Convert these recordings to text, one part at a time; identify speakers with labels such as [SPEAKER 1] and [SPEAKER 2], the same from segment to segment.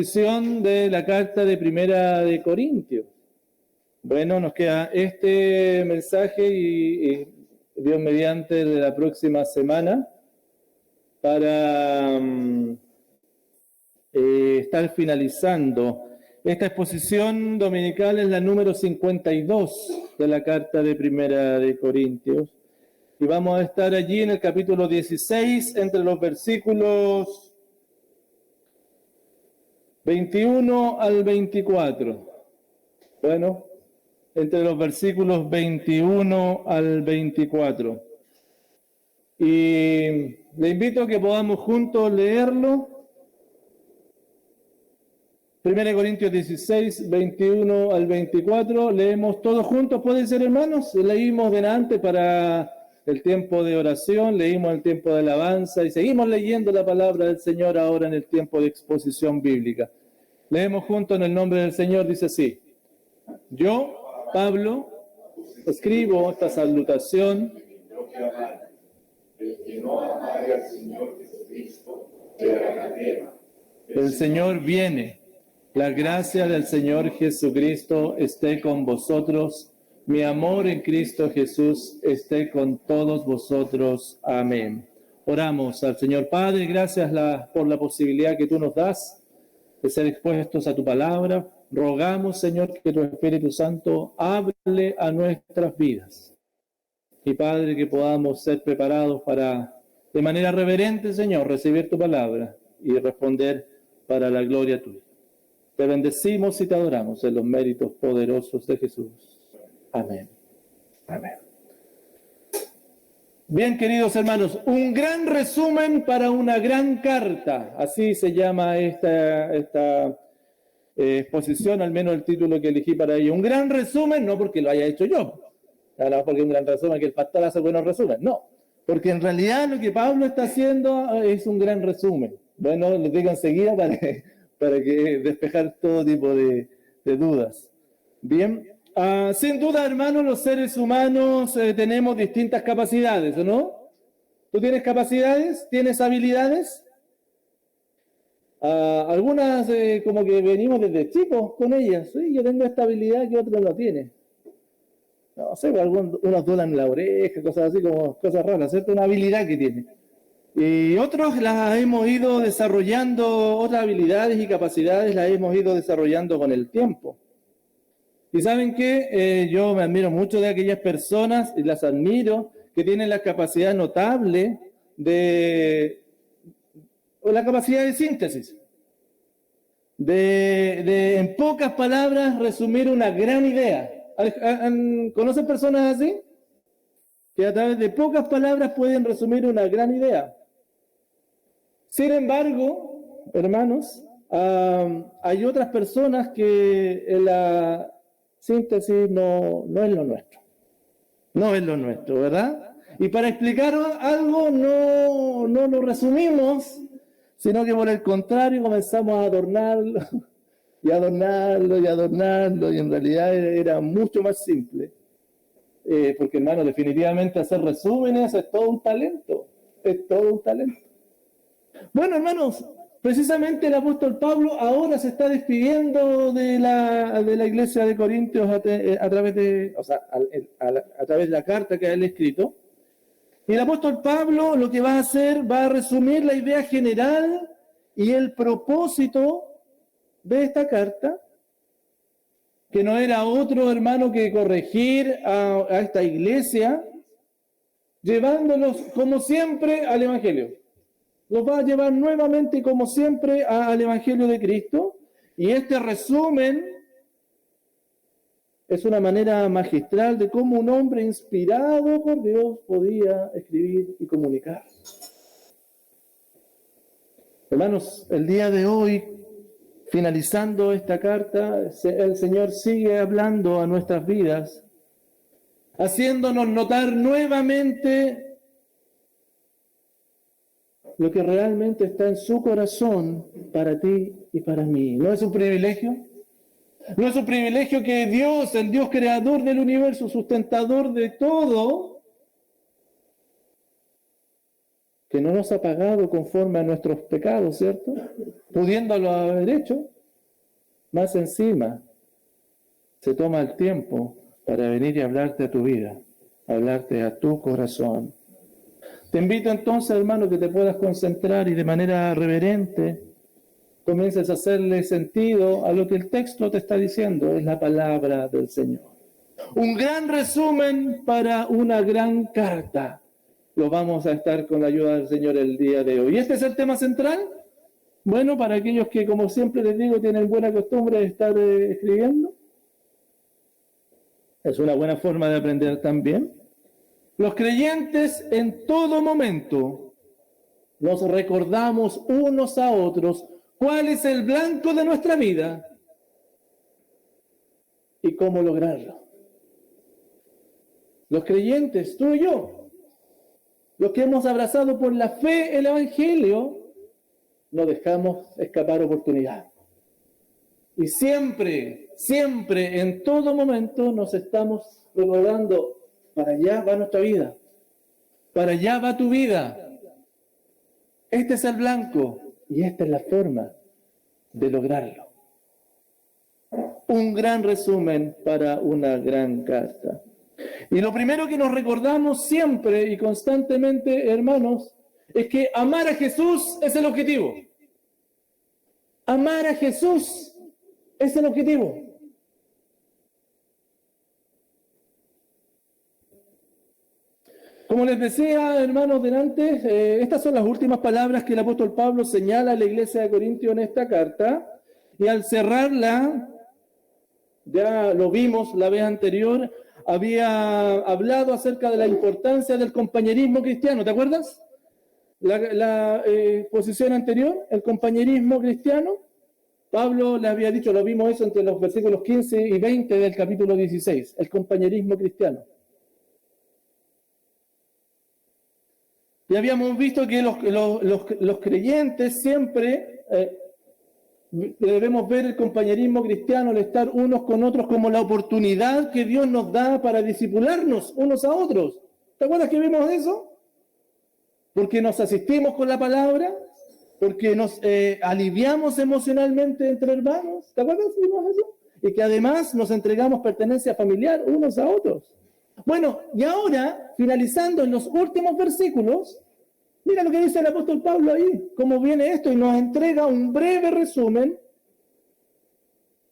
[SPEAKER 1] De la carta de Primera de Corintios. Bueno, nos queda este mensaje y Dios mediante de la próxima semana para estar finalizando. Esta exposición dominical es la número 52 de la carta de Primera de Corintios y vamos a estar allí en el capítulo 16 entre los versículos 21 al 24. Bueno, entre los versículos 21 al 24. Y le invito a que podamos juntos leerlo. 1 Corintios 16, 21 al 24. Leemos todos juntos, ¿pueden ser, hermanos? Leímos delante para el tiempo de oración, leímos el tiempo de alabanza y seguimos leyendo la palabra del Señor ahora en el tiempo de exposición bíblica. Leemos juntos en el nombre del Señor, dice así: Yo, Pablo, escribo esta salutación. El Señor viene. La gracia del Señor Jesucristo esté con vosotros. Mi amor en Cristo Jesús esté con todos vosotros. Amén. Oramos al Señor. Padre, gracias por la posibilidad que tú nos das de ser expuestos a tu palabra. Rogamos, Señor, que tu Espíritu Santo hable a nuestras vidas. Y Padre, que podamos ser preparados para, de manera reverente, Señor, recibir tu palabra y responder para la gloria tuya. Te bendecimos y te adoramos en los méritos poderosos de Jesús. Amén. Amén. Bien, queridos hermanos, un gran resumen para una gran carta. Así se llama esta exposición, al menos el título que elegí para ello. Un gran resumen, no porque lo haya hecho yo, no porque un gran resumen, que el pastor hace buenos resúmenes, no. Porque en realidad lo que Pablo está haciendo es un gran resumen. Bueno, lo digo enseguida para que despejar todo tipo de dudas. Bien. Sin duda, hermanos, los seres humanos tenemos distintas capacidades, ¿o no? ¿Tú tienes capacidades? ¿Tienes habilidades? Algunas como que venimos desde chicos con ellas. Sí, yo tengo esta habilidad que otros no tienen. No sé, unos dudan la oreja, cosas así, como cosas raras, ¿cierto? Una habilidad que tienen. Y otros las hemos ido desarrollando, otras habilidades y capacidades las hemos ido desarrollando con el tiempo. Y ¿saben qué? Yo me admiro mucho de aquellas personas, y las admiro, que tienen la capacidad notable o la capacidad de síntesis, de en pocas palabras resumir una gran idea. ¿Conocen personas así? Que a través de pocas palabras pueden resumir una gran idea. Sin embargo, hermanos, hay otras personas que la síntesis no es lo nuestro. No es lo nuestro, ¿verdad? Y para explicar algo no lo resumimos, sino que por el contrario comenzamos a adornarlo y adornarlo y adornarlo, y en realidad era mucho más simple. Porque, hermano, definitivamente hacer resúmenes es todo un talento. Es todo un talento. Bueno, hermanos, precisamente el apóstol Pablo ahora se está despidiendo de la iglesia de Corintios a través de la carta que él ha escrito. Y el apóstol Pablo lo que va a hacer, va a resumir la idea general y el propósito de esta carta, que no era otro, hermano, que corregir a esta iglesia, llevándolos como siempre al Evangelio. Los va a llevar nuevamente, como siempre, al Evangelio de Cristo. Y este resumen es una manera magistral de cómo un hombre inspirado por Dios podía escribir y comunicar. Hermanos, el día de hoy, finalizando esta carta, el Señor sigue hablando a nuestras vidas, haciéndonos notar nuevamente lo que realmente está en su corazón para ti y para mí. ¿No es un privilegio? ¿No es un privilegio que Dios, el Dios creador del universo, sustentador de todo, que no nos ha pagado conforme a nuestros pecados, ¿cierto? Pudiéndolo haber hecho, más encima se toma el tiempo para venir y hablarte a tu vida, hablarte a tu corazón. Te invito entonces, hermano, que te puedas concentrar y de manera reverente comiences a hacerle sentido a lo que el texto te está diciendo, es la palabra del Señor. Un gran resumen para una gran carta. Lo vamos a estar con la ayuda del Señor el día de hoy. ¿Y este es el tema central? Bueno, para aquellos que, como siempre les digo, tienen buena costumbre de estar escribiendo. Es una buena forma de aprender también. Los creyentes en todo momento nos recordamos unos a otros cuál es el blanco de nuestra vida y cómo lograrlo. Los creyentes, tú y yo, los que hemos abrazado por la fe el Evangelio, no dejamos escapar oportunidad. Y siempre, en todo momento nos estamos recordando, para allá va nuestra vida, para allá va tu vida. Este es el blanco y esta es la forma de lograrlo. Un gran resumen para una gran carta. Y lo primero que nos recordamos siempre y constantemente, hermanos, es que amar a Jesús es el objetivo. Amar a Jesús es el objetivo. Como les decía, hermanos, delante, estas son las últimas palabras que el apóstol Pablo señala a la iglesia de Corintios en esta carta. Y al cerrarla, ya lo vimos la vez anterior, había hablado acerca de la importancia del compañerismo cristiano. ¿Te acuerdas? La posición anterior, el compañerismo cristiano. Pablo le había dicho, lo vimos eso entre los versículos 15 y 20 del capítulo 16, el compañerismo cristiano. Y habíamos visto que los creyentes siempre debemos ver el compañerismo cristiano, el estar unos con otros como la oportunidad que Dios nos da para discipularnos unos a otros. ¿Te acuerdas que vimos eso? Porque nos asistimos con la palabra, porque nos aliviamos emocionalmente entre hermanos. ¿Te acuerdas que vimos eso? Y que además nos entregamos pertenencia familiar unos a otros. Bueno, y ahora, finalizando en los últimos versículos, mira lo que dice el apóstol Pablo ahí, cómo viene esto, y nos entrega un breve resumen,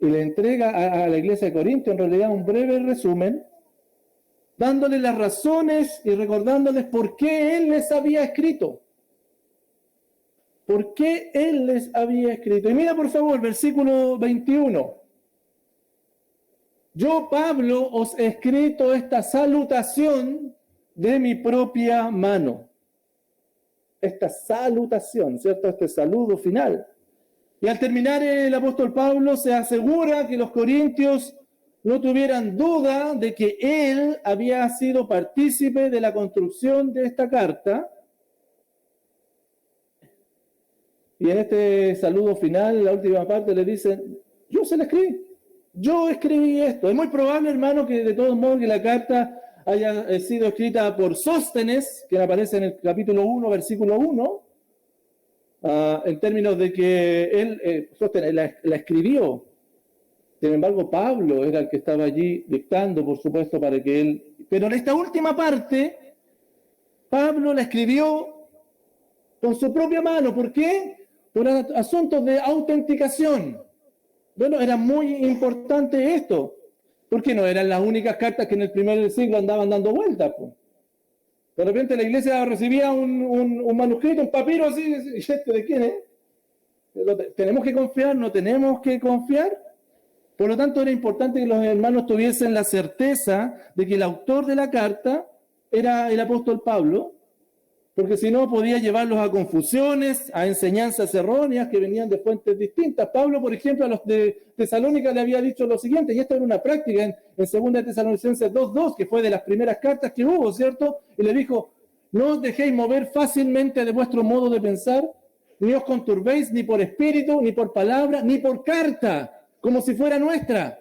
[SPEAKER 1] y le entrega a la iglesia de Corinto en realidad un breve resumen, dándole las razones y recordándoles por qué él les había escrito. ¿Por qué él les había escrito? Y mira por favor, versículo 21. Yo, Pablo, os he escrito esta salutación de mi propia mano. Esta salutación, ¿cierto? Este saludo final. Y al terminar el apóstol Pablo se asegura que los corintios no tuvieran duda de que él había sido partícipe de la construcción de esta carta. Y en este saludo final, la última parte, le dicen, yo se la escribí. Yo escribí esto. Es muy probable, hermano, que de todos modos que la carta haya sido escrita por Sóstenes, que aparece en el capítulo 1, versículo 1, en términos de que él, Sóstenes, la escribió. Sin embargo, Pablo era el que estaba allí dictando, por supuesto, para que él... Pero en esta última parte, Pablo la escribió con su propia mano. ¿Por qué? Por asuntos de autenticación. Bueno, era muy importante esto, porque no eran las únicas cartas que en el primer siglo andaban dando vueltas. Pues. De repente la iglesia recibía un manuscrito, un papiro así, ¿y este de quién es? ¿Tenemos que confiar? ¿No tenemos que confiar? Por lo tanto, era importante que los hermanos tuviesen la certeza de que el autor de la carta era el apóstol Pablo, porque si no podía llevarlos a confusiones, a enseñanzas erróneas que venían de fuentes distintas. Pablo, por ejemplo, a los de Tesalónica le había dicho lo siguiente, y esto era una práctica en 2 Tesalonicenses 2:2, que fue de las primeras cartas que hubo, ¿cierto? Y le dijo, no os dejéis mover fácilmente de vuestro modo de pensar, ni os conturbéis ni por espíritu, ni por palabra, ni por carta, como si fuera nuestra.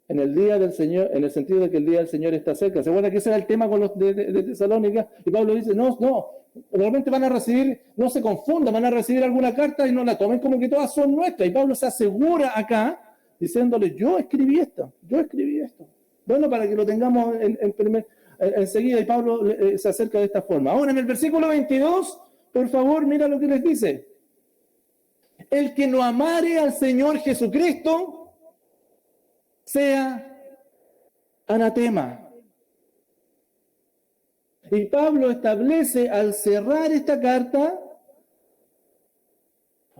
[SPEAKER 1] en el día del Señor, en el sentido de que el día del Señor está cerca. ¿Se acuerdan que ese era el tema con los de Tesalónica? Y Pablo dice, no, realmente van a recibir, no se confundan, van a recibir alguna carta y no la tomen como que todas son nuestras. Y Pablo se asegura acá, diciéndole, yo escribí esto. Bueno, para que lo tengamos enseguida, y Pablo se acerca de esta forma. Ahora, en el versículo 22, por favor, mira lo que les dice. El que no amare al Señor Jesucristo, sea anatema. Y Pablo establece al cerrar esta carta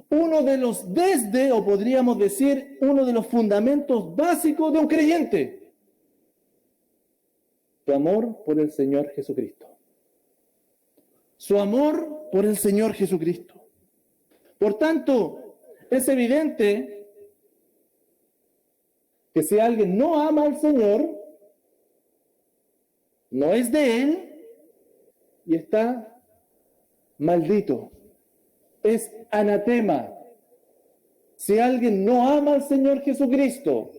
[SPEAKER 1] uno de los o podríamos decir, uno de los fundamentos básicos de un creyente. Su amor por el Señor Jesucristo. Su amor por el Señor Jesucristo. Por tanto, es evidente que si alguien no ama al Señor, no es de Él y está maldito. Es anatema. Si alguien no ama al Señor Jesucristo,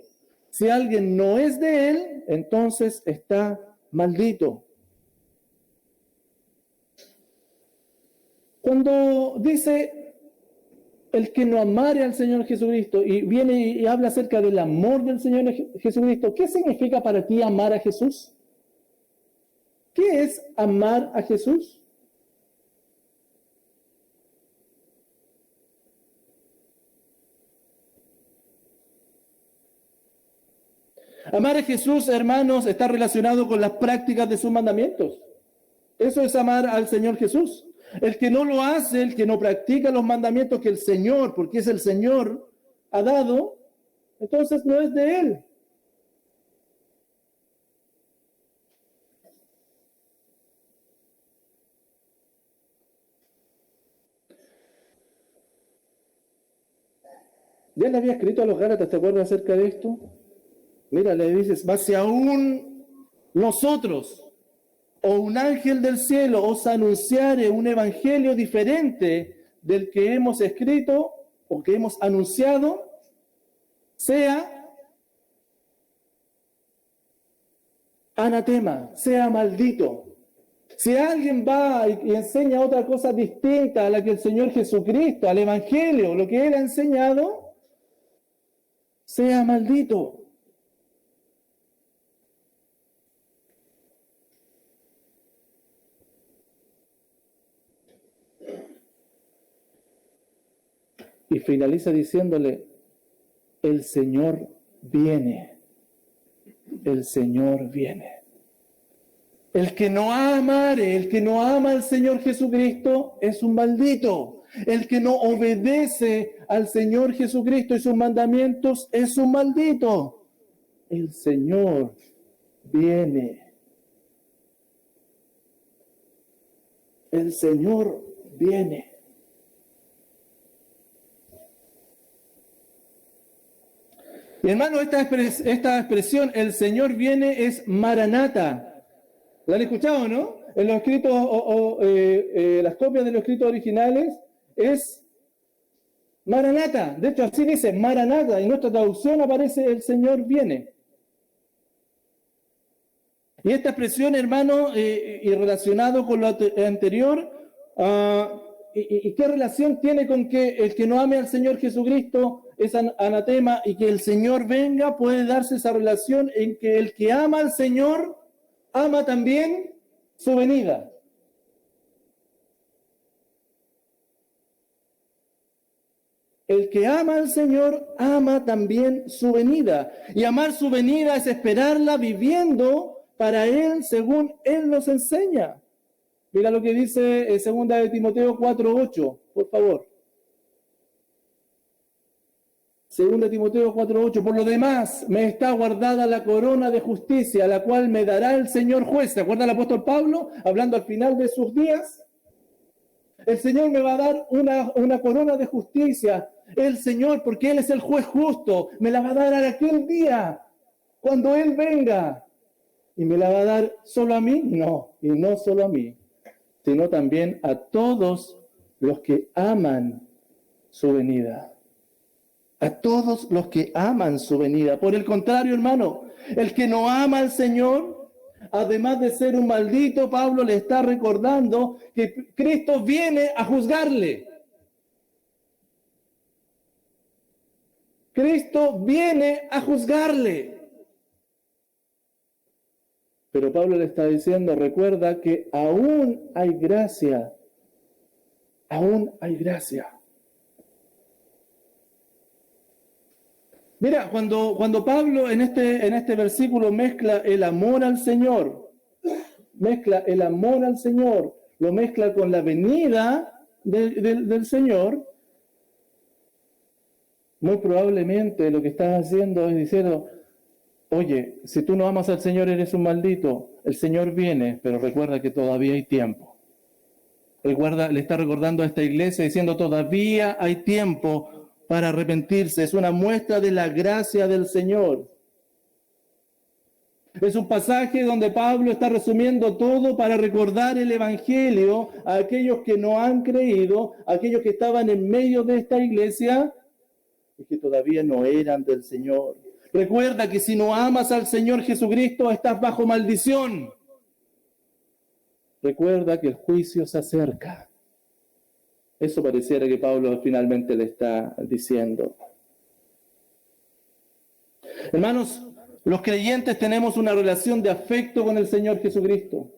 [SPEAKER 1] si alguien no es de Él, entonces está maldito. Cuando dice el que no amare al Señor Jesucristo y viene y habla acerca del amor del Señor Jesucristo, ¿qué significa para ti amar a Jesús? ¿Qué es amar a Jesús? Amar a Jesús, hermanos, está relacionado con las prácticas de sus mandamientos. Eso es amar al Señor Jesús. El que no lo hace, el que no practica los mandamientos que el Señor, porque es el Señor, ha dado, entonces no es de Él. Ya le había escrito a los Gálatas, ¿te acuerdas acerca de esto? Mira, le dices, más si aún nosotros o un ángel del cielo os anunciare un evangelio diferente del que hemos escrito o que hemos anunciado, sea anatema, sea maldito. Si alguien va y enseña otra cosa distinta a la que el Señor Jesucristo, al evangelio, lo que Él ha enseñado, sea maldito. Y finaliza diciéndole, el Señor viene, el Señor viene. El que no amare, el que no ama al Señor Jesucristo es un maldito. El que no obedece al Señor Jesucristo y sus mandamientos es un maldito. El Señor viene. El Señor viene. Y hermano, esta expresión, el Señor viene, es Maranata. ¿La han escuchado, no? En los escritos, las copias de los escritos originales, es Maranata. De hecho, así dice, Maranata. En nuestra traducción aparece el Señor viene. Y esta expresión, hermano, y relacionado con lo anterior, ¿y qué relación tiene con que el que no ame al Señor Jesucristo es anatema y que el Señor venga? Puede darse esa relación en que el que ama al Señor ama también su venida. El que ama al Señor ama también su venida. Y amar su venida es esperarla viviendo para Él según Él nos enseña. Mira lo que dice 2 de Timoteo 4:8, por favor. 2 de Timoteo 4:8. Por lo demás, me está guardada la corona de justicia, la cual me dará el Señor juez. ¿Se acuerda el apóstol Pablo hablando al final de sus días? El Señor me va a dar una corona de justicia. El Señor, porque Él es el juez justo, me la va a dar en aquel día, cuando Él venga. ¿Y me la va a dar solo a mí? No, y no solo a mí, sino también a todos los que aman su venida. a todos los que aman su venida. Por el contrario, hermano, el que no ama al Señor, además de ser un maldito, Pablo le está recordando que Cristo viene a juzgarle. Cristo viene a juzgarle. Pero Pablo le está diciendo, recuerda que aún hay gracia. Aún hay gracia. Mira, cuando Pablo en este versículo mezcla el amor al Señor, lo mezcla con la venida del Señor, muy probablemente lo que estás haciendo es diciendo, oye, si tú no amas al Señor eres un maldito, el Señor viene, pero recuerda que todavía hay tiempo. Le está recordando a esta iglesia diciendo, todavía hay tiempo para arrepentirse. Es una muestra de la gracia del Señor. Es un pasaje donde Pablo está resumiendo todo para recordar el Evangelio a aquellos que no han creído, a aquellos que estaban en medio de esta iglesia y que todavía no eran del Señor. Recuerda que si no amas al Señor Jesucristo, estás bajo maldición. Recuerda que el juicio se acerca. Eso pareciera que Pablo finalmente le está diciendo. Hermanos, los creyentes tenemos una relación de afecto con el Señor Jesucristo.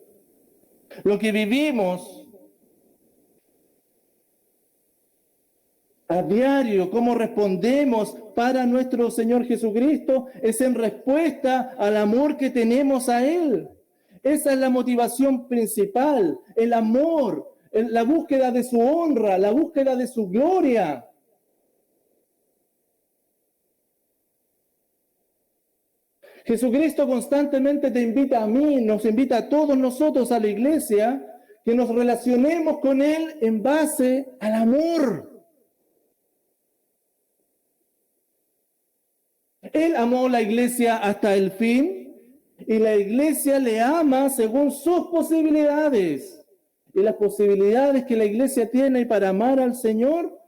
[SPEAKER 1] Lo que vivimos a diario, cómo respondemos para nuestro Señor Jesucristo, es en respuesta al amor que tenemos a Él. Esa es la motivación principal, el amor, la búsqueda de su honra, la búsqueda de su gloria. Jesucristo constantemente te invita a mí, nos invita a todos nosotros a la iglesia, que nos relacionemos con Él en base al amor. Él amó la iglesia hasta el fin y la iglesia le ama según sus posibilidades. Y las posibilidades que la iglesia tiene para amar al Señor,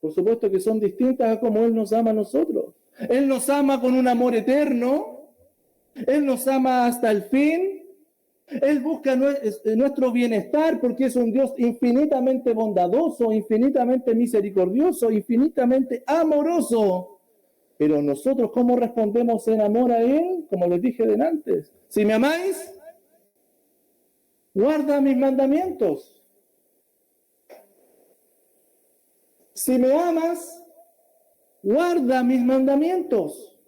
[SPEAKER 1] por supuesto que son distintas a como Él nos ama a nosotros. Él nos ama con un amor eterno, Él nos ama hasta el fin, Él busca nuestro bienestar porque es un Dios infinitamente bondadoso, infinitamente misericordioso, infinitamente amoroso. Pero nosotros, ¿cómo respondemos en amor a Él? Como les dije antes, si me amáis, guarda mis mandamientos. Si me amas, guarda mis mandamientos.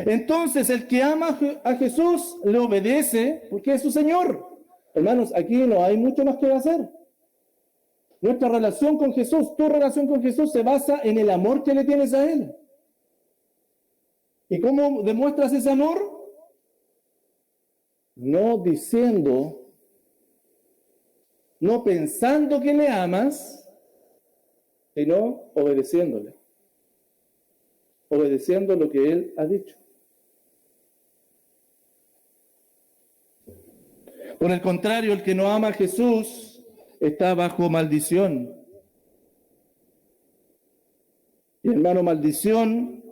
[SPEAKER 1] Entonces, el que ama a Jesús le obedece porque es su Señor. Hermanos, aquí no hay mucho más que hacer. Nuestra relación con Jesús, tu relación con Jesús se basa en el amor que le tienes a Él. ¿Y cómo demuestras ese amor? No diciendo, no pensando que le amas, sino obedeciéndole. Obedeciendo lo que Él ha dicho. Por el contrario, el que no ama a Jesús está bajo maldición. Y hermano, maldición,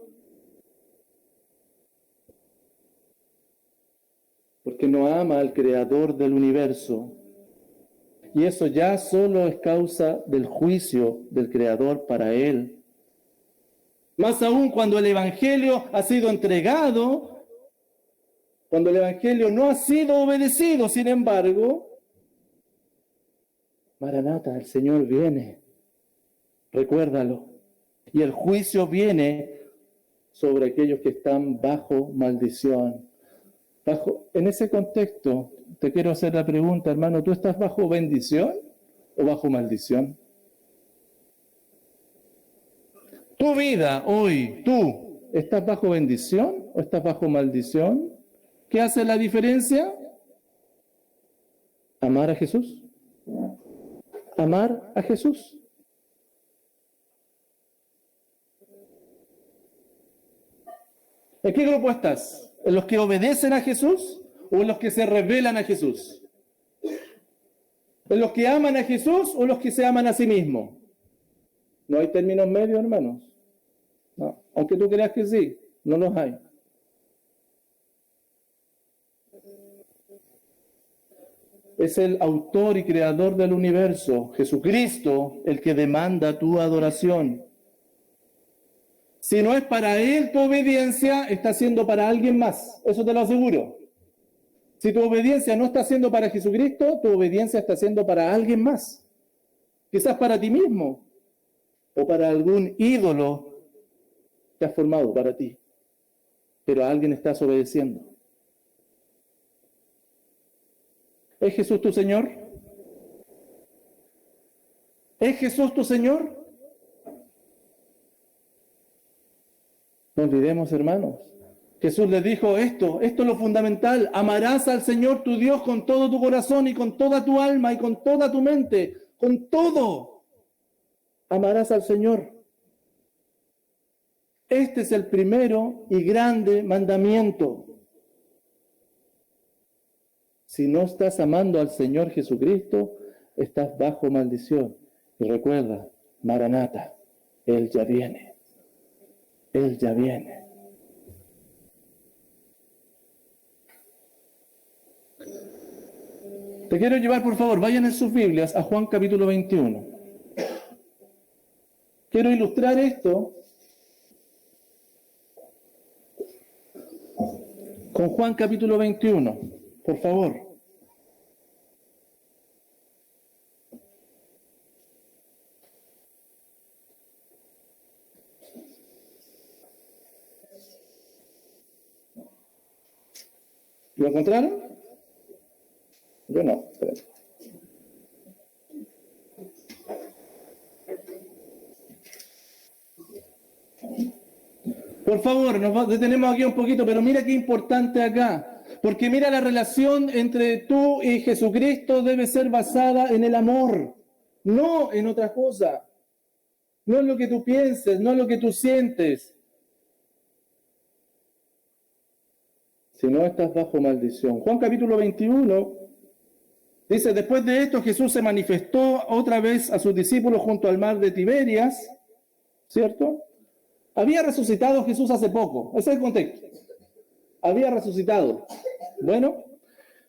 [SPEAKER 1] porque no ama al Creador del universo. Y eso ya solo es causa del juicio del Creador para él. Más aún cuando el Evangelio ha sido entregado, cuando el Evangelio no ha sido obedecido, sin embargo, Maranata, el Señor viene, recuérdalo. Y el juicio viene sobre aquellos que están bajo maldición. En ese contexto, te quiero hacer la pregunta, hermano, ¿tú estás bajo bendición o bajo maldición? Tu vida hoy, ¿tú estás bajo bendición o estás bajo maldición? ¿Qué hace la diferencia? Amar a Jesús. Amar a Jesús. ¿En qué grupo estás? ¿En los que obedecen a Jesús o en los que se rebelan a Jesús? ¿En los que aman a Jesús o en los que se aman a sí mismos? No hay términos medios, hermanos. No. Aunque tú creas que sí, no los hay. Es el autor y creador del universo, Jesucristo, el que demanda tu adoración. Si no es para Él tu obediencia, está siendo para alguien más. Eso te lo aseguro. Si tu obediencia no está siendo para Jesucristo, tu obediencia está siendo para alguien más. Quizás para ti mismo o para algún ídolo que has formado para ti. Pero a alguien estás obedeciendo. ¿Es Jesús tu Señor? ¿Es Jesús tu Señor? No olvidemos, hermanos. Jesús les dijo esto es lo fundamental. Amarás al Señor tu Dios con todo tu corazón y con toda tu alma y con toda tu mente. Con todo. Amarás al Señor. Este es el primero y grande mandamiento. Si no estás amando al Señor Jesucristo, estás bajo maldición. Y recuerda, Maranata, Él ya viene. Él ya viene. Te quiero llevar, por favor, vayan en sus Biblias a Juan capítulo 21. Quiero ilustrar esto con Juan capítulo 21, por favor. ¿Lo encontraron? Yo no. Espérate. Por favor, nos detenemos aquí un poquito, pero mira qué importante acá. Porque mira, la relación entre tú y Jesucristo debe ser basada en el amor, no en otra cosa. No en lo que tú pienses, no en lo que tú sientes. Si no estás bajo maldición. Juan capítulo 21 dice, después de esto Jesús se manifestó otra vez a sus discípulos junto al mar de Tiberias, ¿cierto? Había resucitado Jesús hace poco, ese es el contexto. Había resucitado. Bueno,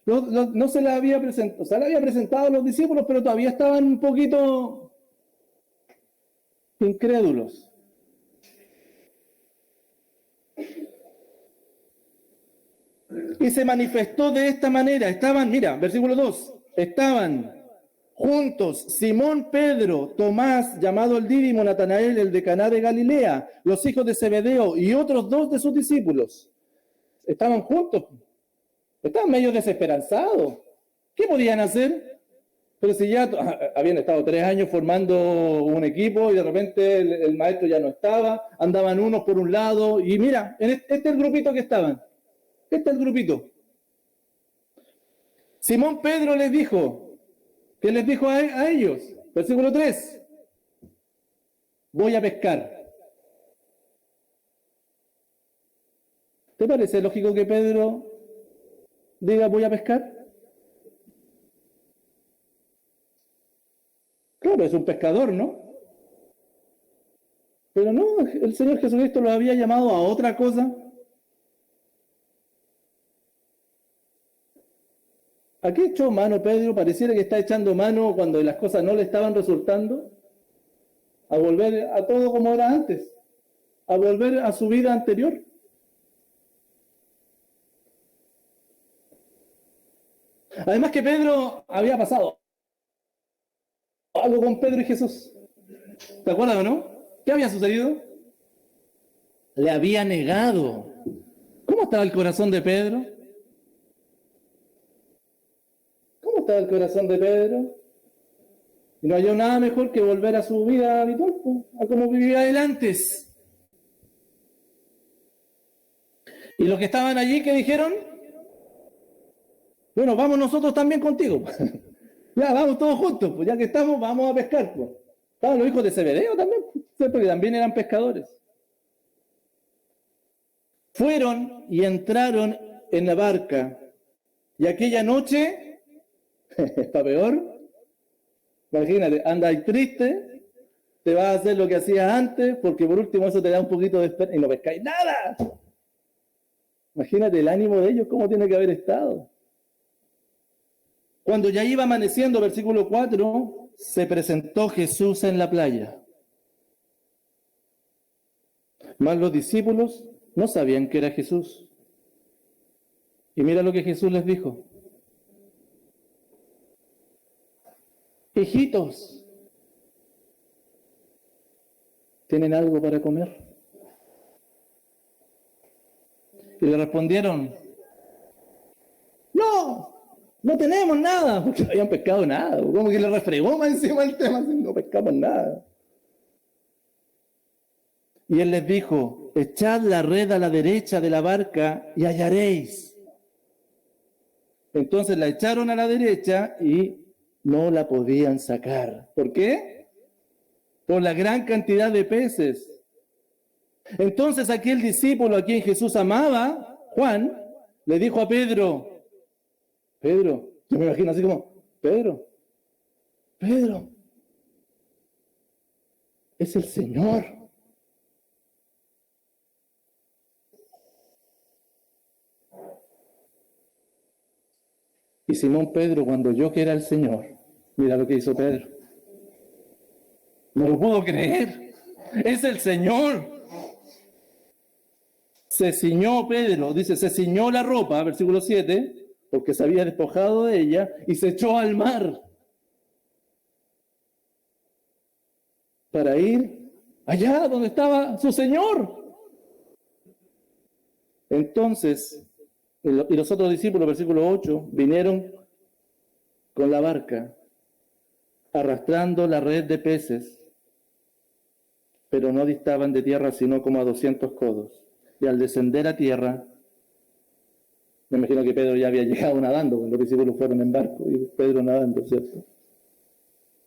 [SPEAKER 1] no se le había presentado, se le había presentado a los discípulos, pero todavía estaban un poquito incrédulos. Y se manifestó de esta manera. Estaban, mira, versículo 2, estaban juntos Simón, Pedro, Tomás, llamado el Dídimo, Natanael, el de Caná de Galilea, los hijos de Zebedeo y otros 2 de sus discípulos. Estaban juntos. Estaban medio desesperanzados. ¿Qué podían hacer? Pero si ya habían estado 3 años formando un equipo y de repente el maestro ya no estaba, andaban unos por un lado y mira, este es el grupito que estaban. Este es el grupito. Simón Pedro les dijo, ¿qué les dijo a ellos? Versículo 3. Voy a pescar. ¿Te parece lógico que Pedro diga voy a pescar? Claro, es un pescador, ¿no? Pero no, el Señor Jesucristo lo había llamado a otra cosa. ¿A qué echó mano Pedro? Pareciera que está echando mano cuando las cosas no le estaban resultando. A volver a todo como era antes. A volver a su vida anterior. Además que Pedro había pasado algo con Pedro y Jesús. ¿Te acuerdas o no? ¿Qué había sucedido? Le había negado. ¿Cómo estaba el corazón de Pedro? ¿Cómo estaba el corazón de Pedro? Y no halló nada mejor que volver a su vida habitual, a como vivía él antes. Y los que estaban allí, ¿qué dijeron? Bueno, vamos nosotros también contigo. Ya, vamos todos juntos, pues ya que estamos, vamos a pescar. Pues. Estaban los hijos de Zebedeo también, porque también eran pescadores. Fueron y entraron en la barca. Y aquella noche, está peor. Imagínate, anda ahí triste, te vas a hacer lo que hacías antes, porque por último eso te da un poquito de esperanza y no pescáis nada. Imagínate el ánimo de ellos, cómo tiene que haber estado. Cuando ya iba amaneciendo, versículo 4, se presentó Jesús en la playa. Mas los discípulos no sabían que era Jesús. Y mira lo que Jesús les dijo. Hijitos, ¿tienen algo para comer? Y le respondieron, no tenemos nada, porque no habían pescado nada. Como que le refregó más encima el tema, no pescamos nada. Y él les dijo, echad la red a la derecha de la barca y hallaréis. Entonces la echaron a la derecha y no la podían sacar. ¿Por qué? Por la gran cantidad de peces. Entonces aquel discípulo a quien Jesús amaba, Juan, le dijo a Pedro, yo me imagino así como, Pedro, es el Señor. Y Simón Pedro, cuando oyó que era el Señor, mira lo que hizo Pedro. No lo puedo creer. Es el Señor. Se ciñó Pedro, dice, se ciñó la ropa, versículo 7, porque se había despojado de ella, y se echó al mar para ir allá donde estaba su Señor. Entonces, y los otros discípulos, versículo 8, vinieron con la barca, arrastrando la red de peces, pero no distaban de tierra sino como a 200 codos. Y al descender a tierra, me imagino que Pedro ya había llegado nadando, cuando los discípulos fueron en barco, y Pedro nadando, ¿cierto?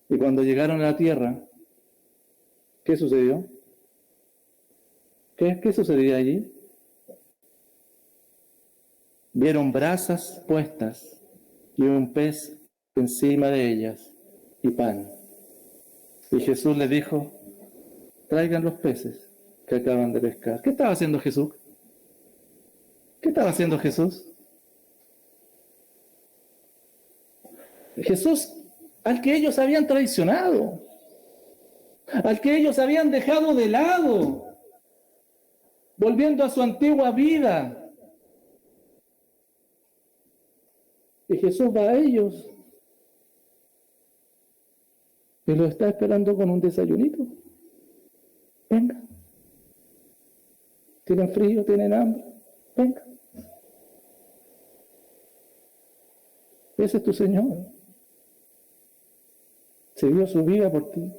[SPEAKER 1] Y cuando llegaron a la tierra, ¿qué sucedió? ¿Qué sucedía allí? Vieron brasas puestas y un pez encima de ellas y pan. Y Jesús les dijo, traigan los peces que acaban de pescar. ¿Qué estaba haciendo Jesús? ¿Qué estaba haciendo Jesús? Jesús, al que ellos habían traicionado, al que ellos habían dejado de lado, volviendo a su antigua vida. Y Jesús va a ellos y los está esperando con un desayunito. Venga. ¿Tienen frío? ¿Tienen hambre? Venga. Ese es tu Señor. Se dio su vida por ti.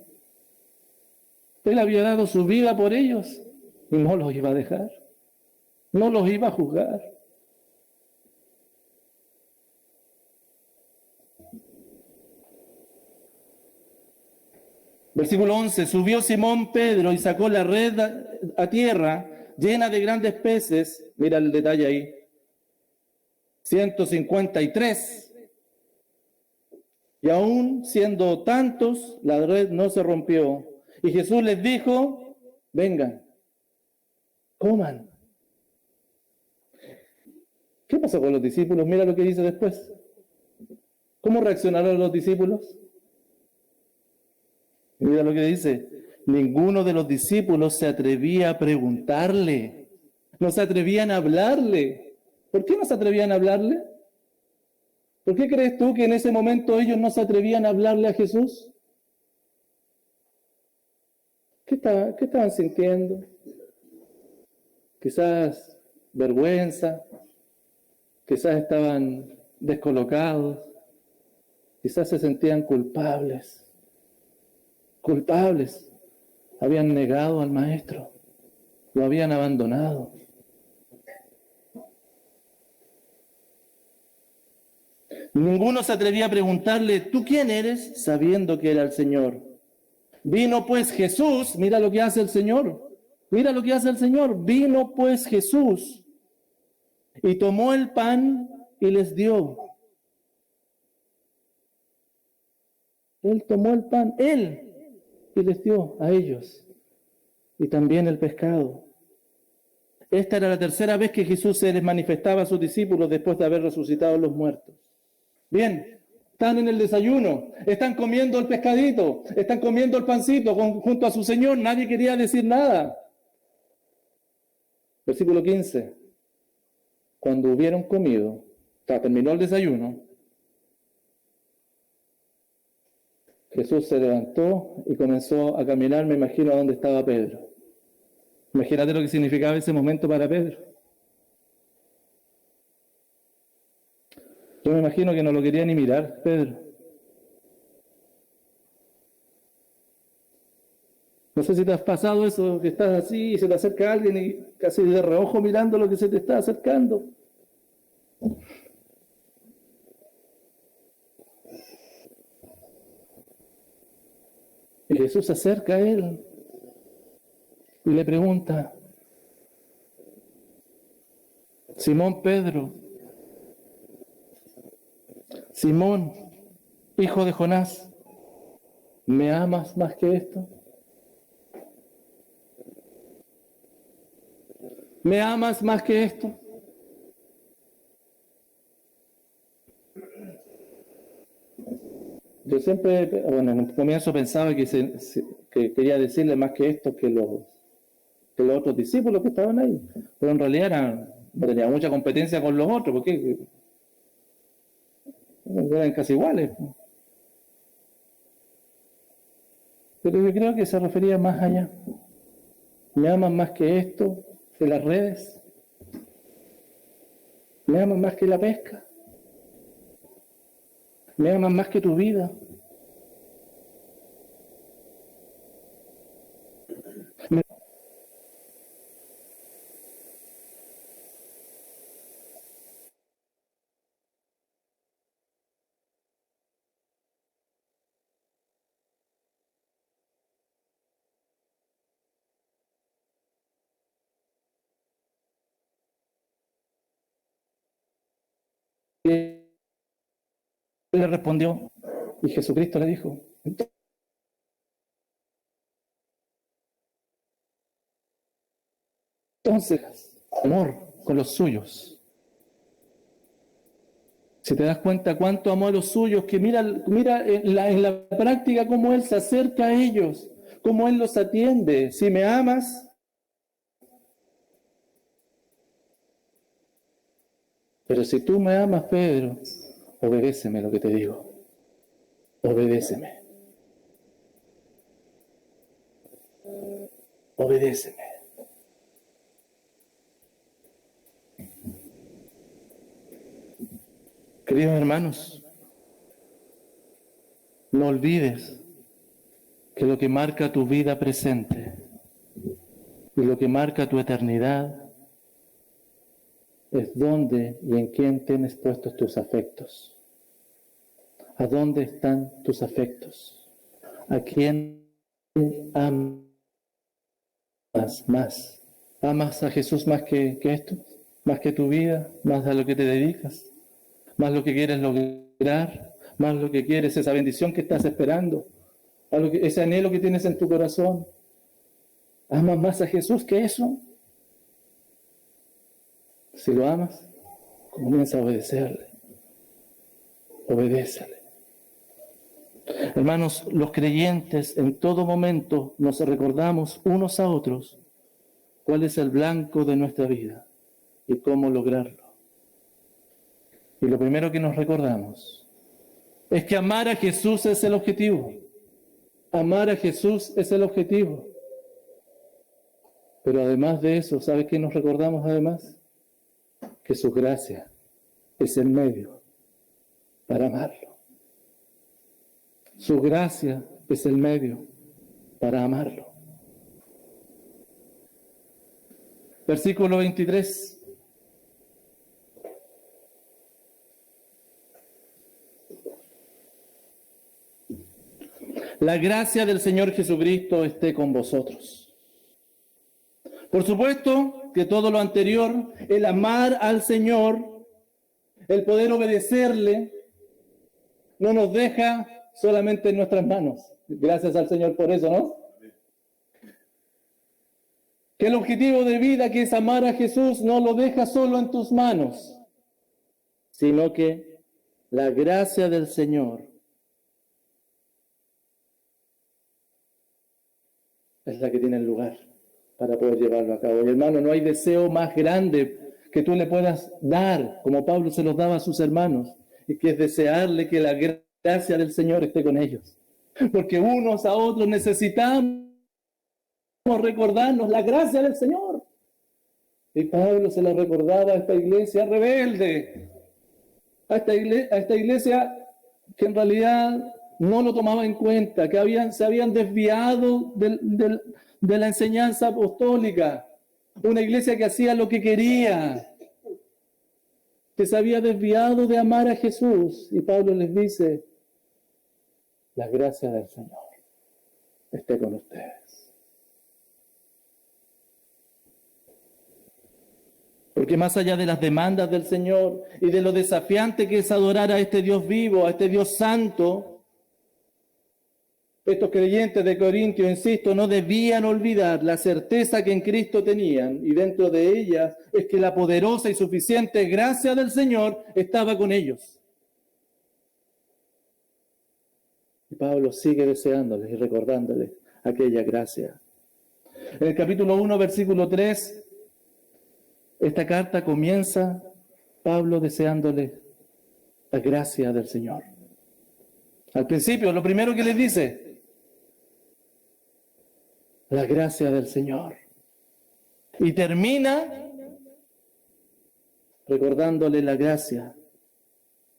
[SPEAKER 1] Él había dado su vida por ellos y no los iba a dejar. No los iba a juzgar. Versículo 11, subió Simón Pedro y sacó la red a tierra llena de grandes peces. Mira el detalle ahí. 153. Y aún siendo tantos, la red no se rompió. Y Jesús les dijo, vengan, coman. ¿Qué pasó con los discípulos? Mira lo que dice después. ¿Cómo reaccionaron los discípulos? Mira lo que dice, ninguno de los discípulos se atrevía a preguntarle, no se atrevían a hablarle. ¿Por qué no se atrevían a hablarle? ¿Por qué crees tú que en ese momento ellos no se atrevían a hablarle a Jesús? ¿Qué estaban sintiendo? Quizás vergüenza, quizás estaban descolocados, quizás se sentían culpables. Habían negado al Maestro, lo habían abandonado. Ninguno se atrevía a preguntarle, ¿tú quién eres? Sabiendo que era el Señor. Vino pues Jesús, mira lo que hace el Señor, vino pues Jesús y tomó el pan y les dio. Él tomó el pan, él. y les dio a ellos, y también el pescado. Esta era la tercera vez que Jesús se les manifestaba a sus discípulos después de haber resucitado a los muertos. Bien, están en el desayuno, están comiendo el pescadito, están comiendo el pancito junto a su Señor, nadie quería decir nada. Versículo 15. Cuando hubieron comido, terminó el desayuno, Jesús se levantó y comenzó a caminar, me imagino, a donde estaba Pedro. Imagínate lo que significaba ese momento para Pedro. Yo me imagino que no lo quería ni mirar, Pedro. No sé si te has pasado eso, que estás así y se te acerca alguien y casi de reojo mirando lo que se te está acercando. Y Jesús se acerca a él y le pregunta: Simón Pedro, Simón, hijo de Jonás, ¿me amas más que esto? ¿Me amas más que esto? Yo siempre, bueno, en un comienzo pensaba que quería decirle más que esto que los otros discípulos que estaban ahí, pero en realidad no tenía mucha competencia con los otros, porque eran casi iguales. Pero yo creo que se refería más allá. ¿Me aman más que esto, que las redes? ¿Me aman más que la pesca? ¿Me aman más que tu vida? Él le respondió, y Jesucristo le dijo: entonces, amor con los suyos. Si te das cuenta cuánto amó a los suyos, que mira en la práctica cómo Él se acerca a ellos, cómo Él los atiende. Si me amas, pero si tú me amas, Pedro, obedéceme lo que te digo. Obedéceme. Obedéceme. Queridos hermanos, no olvides que lo que marca tu vida presente y lo que marca tu eternidad es dónde y en quién tienes puestos tus afectos. ¿A dónde están tus afectos? ¿A quién amas más? ¿Amas a Jesús más que esto? ¿Más que tu vida? ¿Más a lo que te dedicas? ¿Más lo que quieres lograr? ¿Más lo que quieres, esa bendición que estás esperando? Ese anhelo que tienes en tu corazón. ¿Amas más a Jesús que eso? Si lo amas, comienza a obedecerle. Obedécele. Hermanos, los creyentes en todo momento nos recordamos unos a otros cuál es el blanco de nuestra vida y cómo lograrlo. Y lo primero que nos recordamos es que amar a Jesús es el objetivo. Amar a Jesús es el objetivo. Pero además de eso, ¿sabe qué nos recordamos además? Que su gracia es el medio para amarlo. Su gracia es el medio para amarlo. Versículo 23. La gracia del Señor Jesucristo esté con vosotros. Por supuesto que todo lo anterior, el amar al Señor, el poder obedecerle, no nos deja solamente en nuestras manos. Gracias al Señor por eso, ¿no? Que el objetivo de vida, que es amar a Jesús, no lo deja solo en tus manos, sino que la gracia del Señor es la que tiene el lugar para poder llevarlo a cabo. Y hermano, no hay deseo más grande que tú le puedas dar, como Pablo se los daba a sus hermanos, y que es desearle que la gracia del Señor esté con ellos. Porque unos a otros necesitamos recordarnos la gracia del Señor. Y Pablo se la recordaba a esta iglesia rebelde, a esta iglesia que en realidad no lo tomaba en cuenta, que se habían desviado de la enseñanza apostólica, una iglesia que hacía lo que quería, que se había desviado de amar a Jesús. Y Pablo les dice, la gracia del Señor esté con ustedes. Porque más allá de las demandas del Señor y de lo desafiante que es adorar a este Dios vivo, a este Dios santo, estos creyentes de Corintio, insisto, no debían olvidar la certeza que en Cristo tenían, y dentro de ellas es que la poderosa y suficiente gracia del Señor estaba con ellos. Y Pablo sigue deseándoles y recordándoles aquella gracia. En el capítulo 1, versículo 3, esta carta comienza Pablo deseándole la gracia del Señor. Al principio, lo primero que les dice, la gracia del Señor. Y termina recordándole la gracia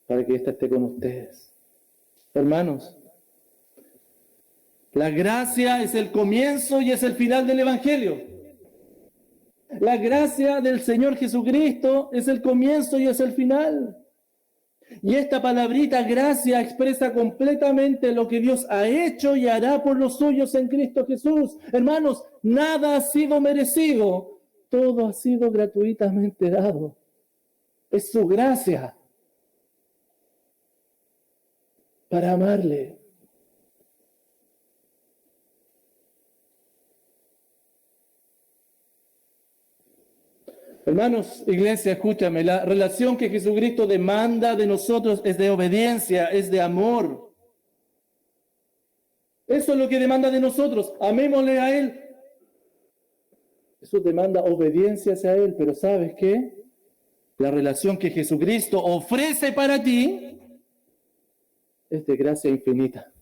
[SPEAKER 1] para que ésta esté con ustedes. Hermanos, la gracia es el comienzo y es el final del Evangelio. La gracia del Señor Jesucristo es el comienzo y es el final. Y esta palabrita gracia expresa completamente lo que Dios ha hecho y hará por los suyos en Cristo Jesús. Hermanos, nada ha sido merecido, todo ha sido gratuitamente dado. Es su gracia para amarle. Hermanos, iglesia, escúchame, la relación que Jesucristo demanda de nosotros es de obediencia, es de amor. Eso es lo que demanda de nosotros, amémosle a Él. Eso demanda obediencia hacia Él, pero ¿sabes qué? La relación que Jesucristo ofrece para ti es de gracia infinita.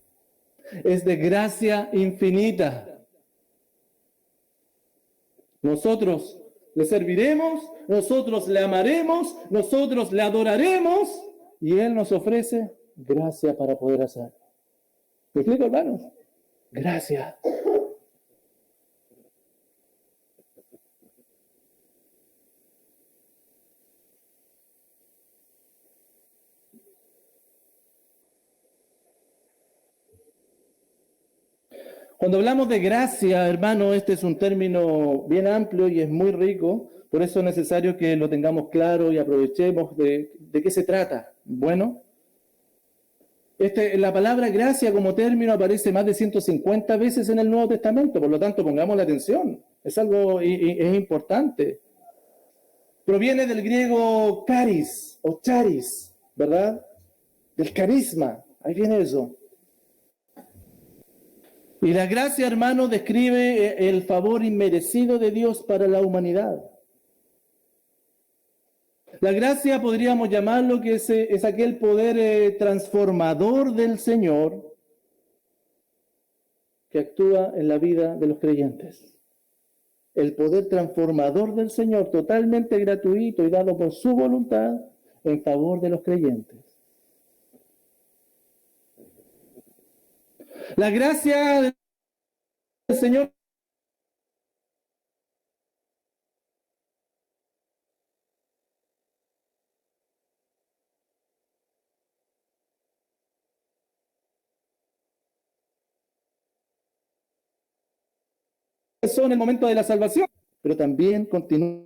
[SPEAKER 1] Es de gracia infinita. Nosotros le serviremos, nosotros le amaremos, nosotros le adoraremos y Él nos ofrece gracia para poder hacerlo. ¿Me explico, hermanos? Gracia. Cuando hablamos de gracia, hermano, este es un término bien amplio y es muy rico, por eso es necesario que lo tengamos claro y aprovechemos de qué se trata. Bueno, la palabra gracia como término aparece más de 150 veces en el Nuevo Testamento, por lo tanto pongamos la atención, es algo es importante. Proviene del griego charis o charis, ¿verdad? Del carisma, ahí viene eso. Y la gracia, hermano, describe el favor inmerecido de Dios para la humanidad. La gracia podríamos llamarlo que es aquel poder transformador del Señor que actúa en la vida de los creyentes. El poder transformador del Señor, totalmente gratuito y dado por su voluntad en favor de los creyentes. La gracia del Señor empezó en el momento de la salvación, pero también continúa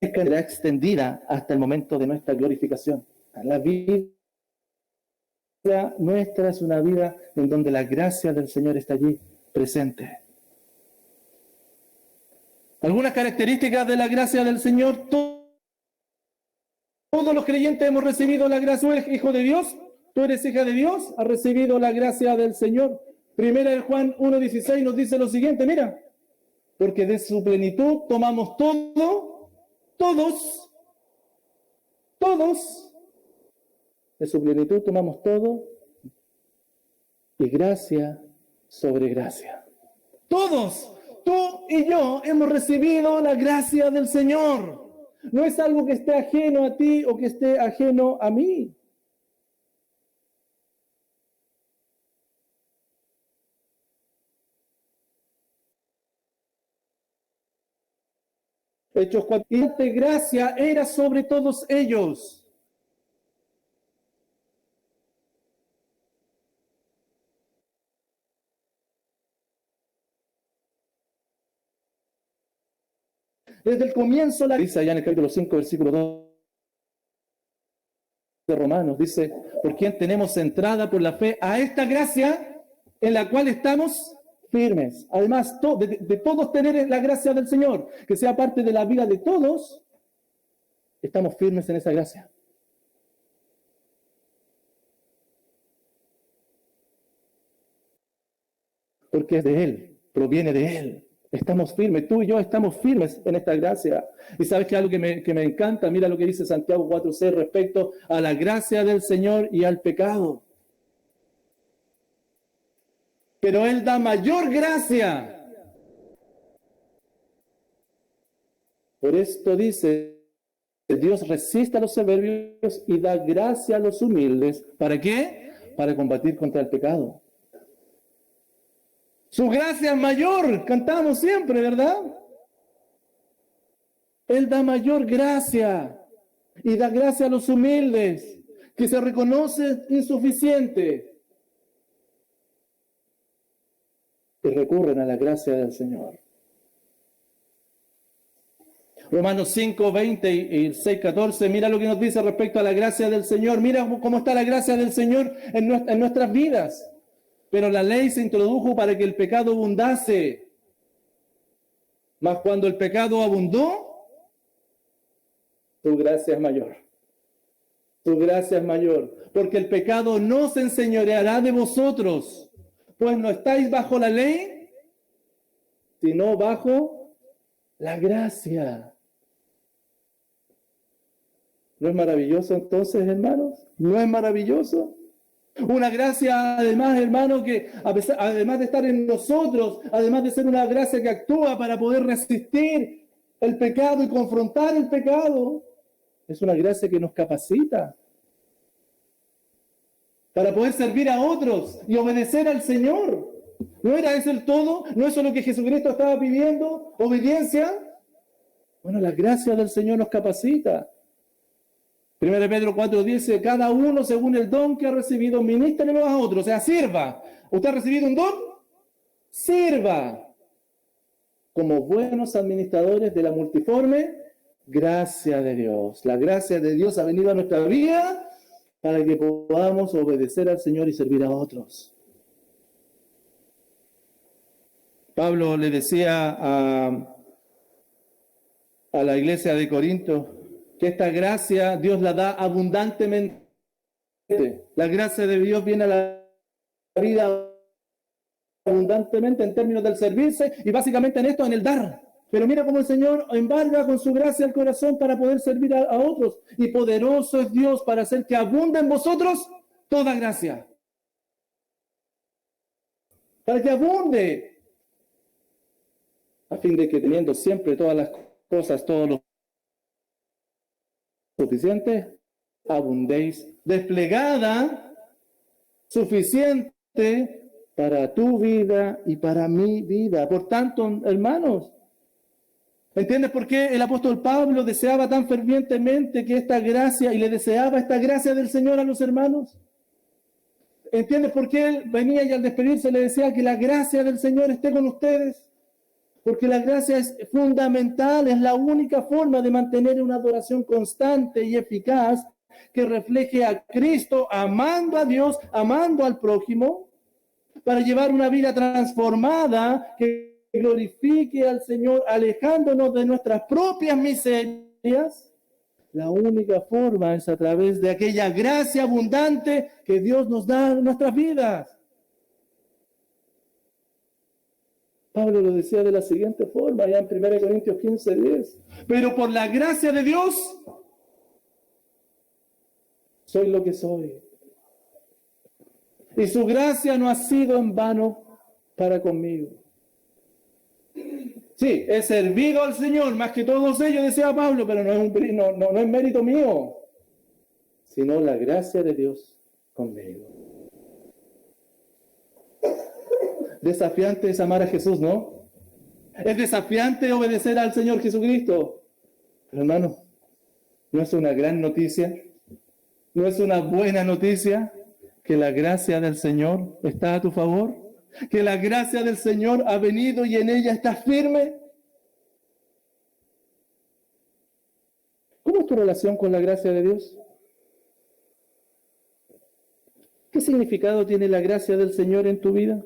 [SPEAKER 1] extendida hasta el momento de nuestra glorificación. La vida nuestra es una vida en donde la gracia del Señor está allí presente. Algunas características de la gracia del Señor. Todos los creyentes hemos recibido la gracia. Tú eres hijo de Dios, tú eres hija de Dios, has recibido la gracia del Señor. Primera de Juan 1:16 nos dice lo siguiente, mira, porque de su plenitud tomamos todos, de su plenitud tomamos todo, y gracia sobre gracia. Todos, tú y yo hemos recibido la gracia del Señor. No es algo que esté ajeno a ti o que esté ajeno a mí. Hechos 4, gracia era sobre todos ellos. Desde el comienzo, dice allá en el capítulo 5, versículo 2 de Romanos, dice, por quien tenemos entrada por la fe a esta gracia en la cual estamos firmes. Además, de todos tener la gracia del Señor, que sea parte de la vida de todos, estamos firmes en esa gracia. Porque es de Él, proviene de Él. Estamos firmes, tú y yo estamos firmes en esta gracia. Y sabes que algo que me encanta, mira lo que dice Santiago 4:6 respecto a la gracia del Señor y al pecado. Pero Él da mayor gracia. Por esto dice, Dios resiste a los soberbios y da gracia a los humildes. ¿Para qué? Para combatir contra el pecado. Su gracia es mayor, cantamos siempre, ¿verdad? Él da mayor gracia y da gracia a los humildes, que se reconocen insuficientes y recurren a la gracia del Señor. Romanos 5:20 y 6:14, mira lo que nos dice respecto a la gracia del Señor. Mira cómo está la gracia del Señor en nuestras vidas. Pero la ley se introdujo para que el pecado abundase. Mas cuando el pecado abundó, tu gracia es mayor. Tu gracia es mayor. Porque el pecado no se enseñoreará de vosotros, pues no estáis bajo la ley, sino bajo la gracia. ¿No es maravilloso entonces, hermanos? ¿No es maravilloso? Una gracia, además, hermano, que además de estar en nosotros, además de ser una gracia que actúa para poder resistir el pecado y confrontar el pecado, es una gracia que nos capacita para poder servir a otros y obedecer al Señor. ¿No era eso el todo? ¿No eso es lo que Jesucristo estaba pidiendo? ¿Obediencia? Bueno, la gracia del Señor nos capacita. 1 Pedro 4 dice, cada uno según el don que ha recibido, ministrelo a otro, o sea, sirva. ¿Usted ha recibido un don? Sirva. Como buenos administradores de la multiforme gracia de Dios. La gracia de Dios ha venido a nuestra vida para que podamos obedecer al Señor y servir a otros. Pablo le decía a la iglesia de Corinto, que esta gracia Dios la da abundantemente. La gracia de Dios viene a la vida abundantemente en términos del servirse y básicamente en esto, en el dar. Pero mira cómo el Señor embarga con su gracia el corazón para poder servir a otros. Y poderoso es Dios para hacer que abunde en vosotros toda gracia. Para que abunde. A fin de que teniendo siempre todas las cosas, todos los suficientes, abundéis, desplegada, suficiente para tu vida y para mi vida. Por tanto, hermanos, ¿entiendes por qué el apóstol Pablo deseaba tan fervientemente que esta gracia, y le deseaba esta gracia del Señor a los hermanos? ¿Entiendes por qué él venía y al despedirse le decía que la gracia del Señor esté con ustedes? Porque la gracia es fundamental, es la única forma de mantener una adoración constante y eficaz que refleje a Cristo, amando a Dios, amando al prójimo, para llevar una vida transformada que glorifique al Señor, alejándonos de nuestras propias miserias. La única forma es a través de aquella gracia abundante que Dios nos da en nuestras vidas. Pablo lo decía de la siguiente forma, allá en 1 Corintios 15:10. Pero por la gracia de Dios, soy lo que soy. Y su gracia no ha sido en vano para conmigo. Sí, he servido al Señor más que todos ellos, decía Pablo, pero no es mérito mío, sino la gracia de Dios conmigo. Desafiante es amar a Jesús, ¿no? Es desafiante obedecer al Señor Jesucristo. Pero hermano, ¿no es una gran noticia? ¿No es una buena noticia que la gracia del Señor está a tu favor? ¿Que la gracia del Señor ha venido y en ella estás firme? ¿Cómo es tu relación con la gracia de Dios? ¿Qué significado tiene la gracia del Señor en tu vida?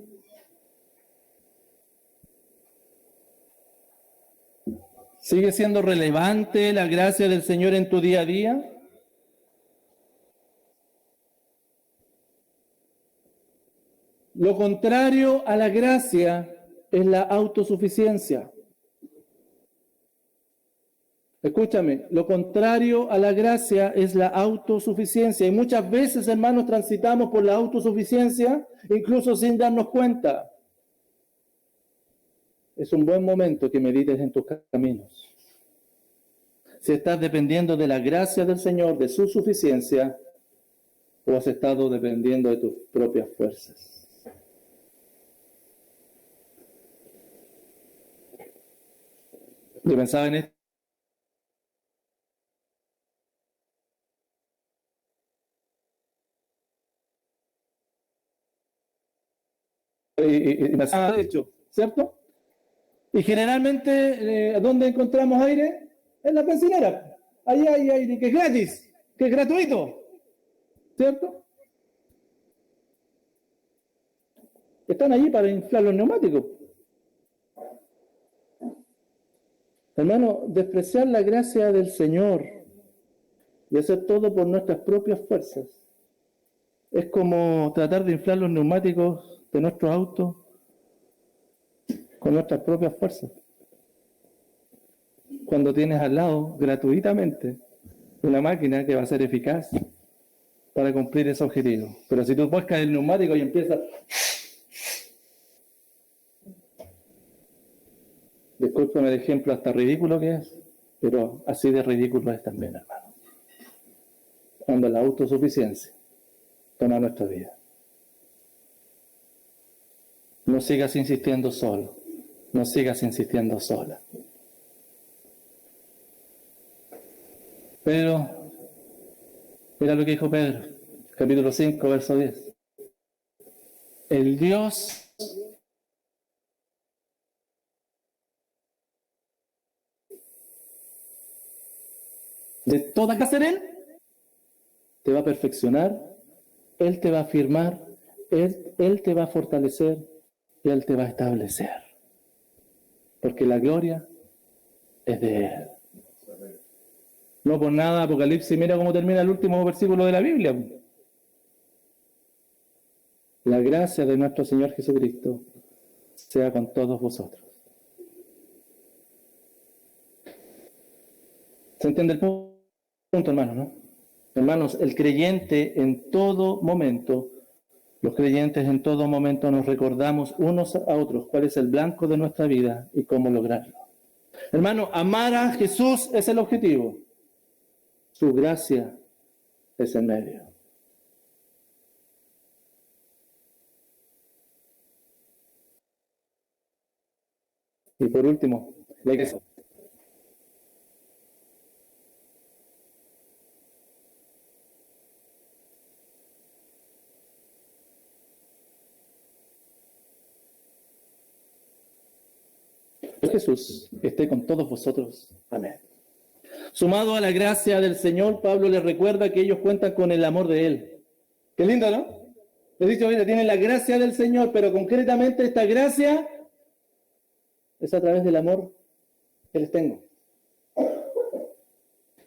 [SPEAKER 1] ¿Sigue siendo relevante la gracia del Señor en tu día a día? Lo contrario a la gracia es la autosuficiencia. Escúchame, lo contrario a la gracia es la autosuficiencia. Y muchas veces, hermanos, transitamos por la autosuficiencia, incluso sin darnos cuenta. Es un buen momento que medites en tus caminos. Si estás dependiendo de la gracia del Señor, de su suficiencia, o has estado dependiendo de tus propias fuerzas. Yo pensaba en esto. Y me ha hecho, ¿cierto? Y generalmente, ¿dónde encontramos aire? En la bencinera. Ahí hay aire que es gratis, que es gratuito, ¿cierto? Están allí para inflar los neumáticos. Hermano, despreciar la gracia del Señor y hacer todo por nuestras propias fuerzas es como tratar de inflar los neumáticos de nuestros autos con nuestras propias fuerzas. Cuando tienes al lado, gratuitamente, una máquina que va a ser eficaz para cumplir ese objetivo. Pero si tú buscas el neumático y empiezas... Discúlpame el ejemplo hasta ridículo que es, pero así de ridículo es también, hermano. Cuando la autosuficiencia toma nuestra vida. No sigas insistiendo solo. No sigas insistiendo sola. Pero, mira lo que dijo Pedro, capítulo 5, verso 10. El Dios de toda casa en Él te va a perfeccionar, Él te va a afirmar, Él te va a fortalecer y Él te va a establecer. Porque la gloria es de Él. No por nada Apocalipsis, mira cómo termina el último versículo de la Biblia. La gracia de nuestro Señor Jesucristo sea con todos vosotros. ¿Se entiende el punto, hermanos, no? Hermanos, el creyente en todo momento, los creyentes en todo momento nos recordamos unos a otros cuál es el blanco de nuestra vida y cómo lograrlo. Hermano, amar a Jesús es el objetivo. Su gracia es el medio. Y por último, la iglesia. Jesús esté con todos vosotros. Amén. Sumado a la gracia del Señor, Pablo les recuerda que ellos cuentan con el amor de Él. Qué lindo, ¿no? Les dice, mira, tienen la gracia del Señor, pero concretamente esta gracia es a través del amor que les tengo.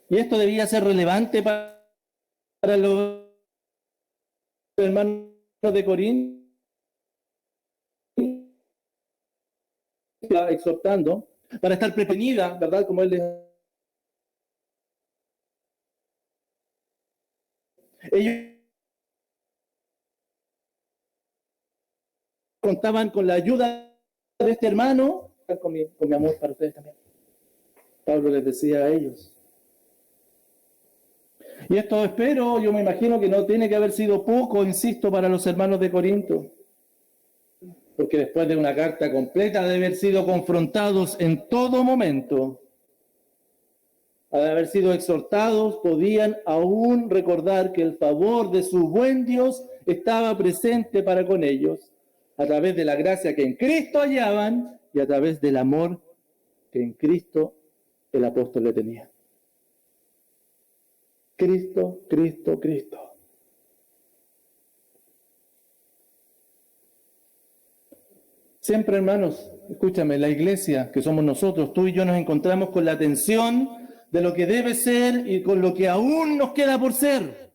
[SPEAKER 1] Y esto debía ser relevante para los hermanos de Corinto, exhortando, para estar prevenida, ¿verdad? Como él les... Ellos contaban con la ayuda de este hermano, con mi amor para ustedes también. Pablo les decía a ellos. Y esto espero, yo me imagino que no tiene que haber sido poco, insisto, para los hermanos de Corinto. Porque después de una carta completa de haber sido confrontados en todo momento, al haber sido exhortados, podían aún recordar que el favor de su buen Dios estaba presente para con ellos, a través de la gracia que en Cristo hallaban y a través del amor que en Cristo el apóstol le tenía. Cristo, Cristo, Cristo. Siempre, hermanos, escúchame, la iglesia que somos nosotros, tú y yo nos encontramos con la tensión de lo que debe ser y con lo que aún nos queda por ser.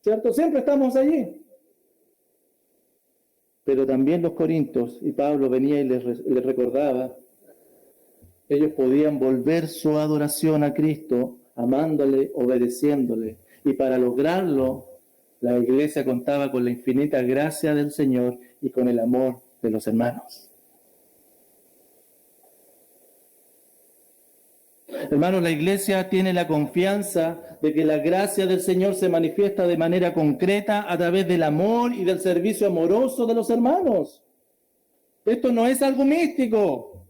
[SPEAKER 1] ¿Cierto? Siempre estamos allí. Pero también los corintios, y Pablo venía y les recordaba, ellos podían volver su adoración a Cristo, amándole, obedeciéndole. Y para lograrlo, la iglesia contaba con la infinita gracia del Señor y con el amor de los hermanos. Hermanos, la iglesia tiene la confianza de que la gracia del Señor se manifiesta de manera concreta a través del amor y del servicio amoroso de los hermanos. Esto no es algo místico.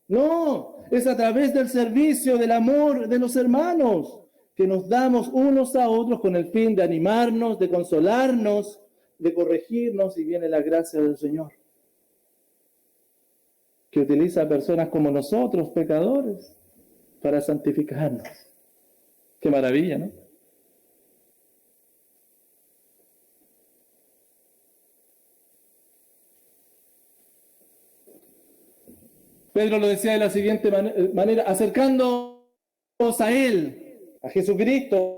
[SPEAKER 1] No, es a través del servicio, del amor de los hermanos, que nos damos unos a otros con el fin de animarnos, de consolarnos, de corregirnos, y viene la gracia del Señor, que utiliza a personas como nosotros, pecadores, para santificarnos. Qué maravilla, ¿no? Pedro lo decía de la siguiente manera, acercándonos a Él, a Jesucristo,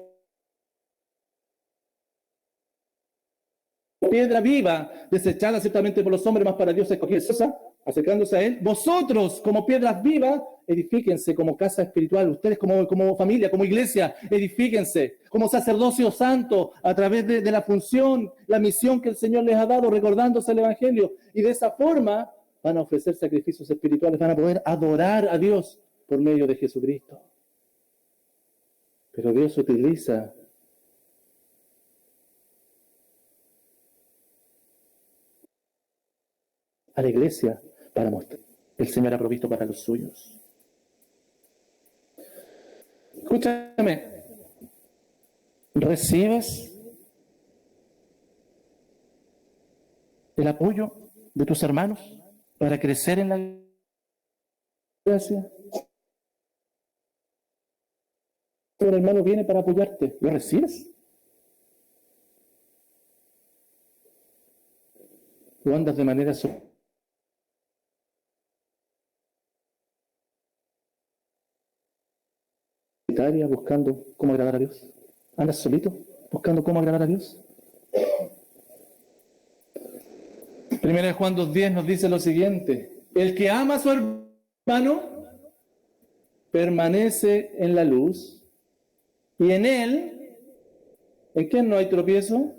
[SPEAKER 1] piedra viva, desechada ciertamente por los hombres, más para Dios escogida, acercándose a Él, vosotros como piedras vivas, edifíquense como casa espiritual, ustedes como familia, como iglesia, edifíquense como sacerdocio santo a través de la función, la misión que el Señor les ha dado, recordándose el Evangelio, y de esa forma van a ofrecer sacrificios espirituales, van a poder adorar a Dios por medio de Jesucristo. Pero Dios utiliza a la iglesia para mostrar que el Señor ha provisto para los suyos. Escúchame, ¿recibes el apoyo de tus hermanos para crecer en la gracia? Tu hermano viene para apoyarte, ¿lo recibes? ¿O andas de manera solitaria buscando cómo agradar a Dios? ¿Andas solito buscando cómo agradar a Dios? Primera de Juan 2:10 nos dice lo siguiente: el que ama a su hermano permanece en la luz, y en él, ¿en quién no hay tropiezo?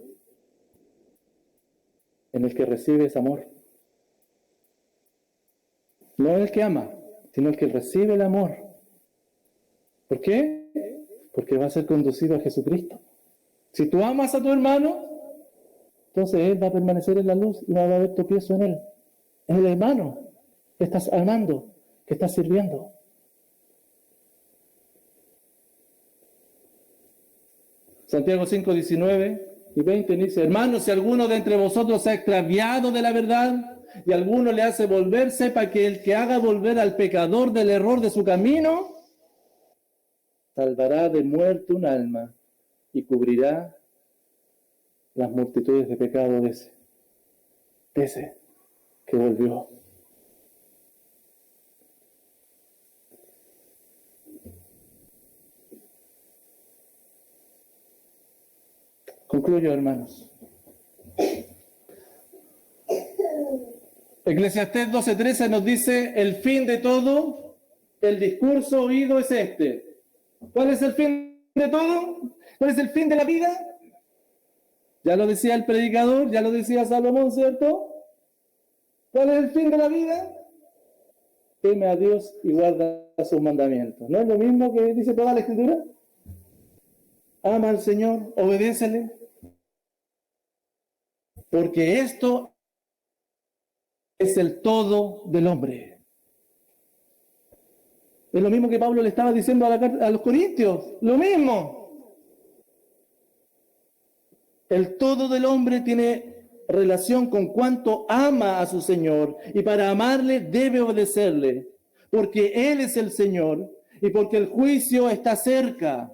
[SPEAKER 1] En el que recibe ese amor. No el que ama, sino el que recibe el amor. ¿Por qué? Porque va a ser conducido a Jesucristo. Si tú amas a tu hermano, entonces él va a permanecer en la luz y no va a haber tropiezo en él. Es el hermano que estás amando, que estás sirviendo. Santiago 5:19 y 20 dice: hermanos, si alguno de entre vosotros se ha extraviado de la verdad y alguno le hace volver, sepa que el que haga volver al pecador del error de su camino, salvará de muerte un alma y cubrirá las multitudes de pecados de ese que volvió. Concluyo, hermanos. Eclesiastés 12:13 nos dice: el fin de todo, el discurso oído es este. ¿Cuál es el fin de todo? ¿Cuál es el fin de la vida? Ya lo decía el predicador, ya lo decía Salomón, ¿cierto? ¿Cuál es el fin de la vida? Teme a Dios y guarda sus mandamientos. ¿No es lo mismo que dice toda la Escritura? Ama al Señor, obedécele. Porque esto es el todo del hombre. Es lo mismo que Pablo le estaba diciendo a los corintios. Lo mismo. El todo del hombre tiene relación con cuánto ama a su Señor, y para amarle debe obedecerle, porque Él es el Señor y porque el juicio está cerca.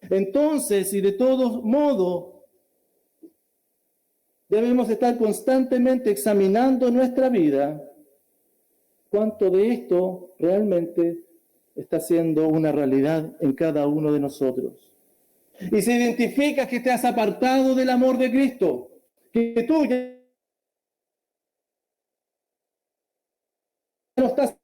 [SPEAKER 1] Entonces, y de todos modos, debemos estar constantemente examinando nuestra vida, cuánto de esto realmente está siendo una realidad en cada uno de nosotros. Y se identifica que te has apartado del amor de Cristo, que tú ya no estás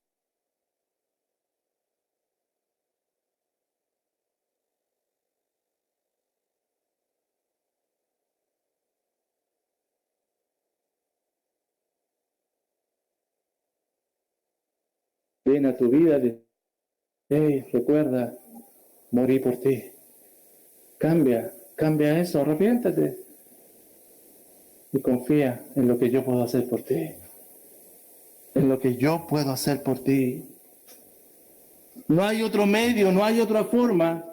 [SPEAKER 1] bien a tu vida. Recuerda, morí por ti. Cambia eso, arrepiéntate y confía en lo que yo puedo hacer por ti. En lo que yo puedo hacer por ti. No hay otro medio, no hay otra forma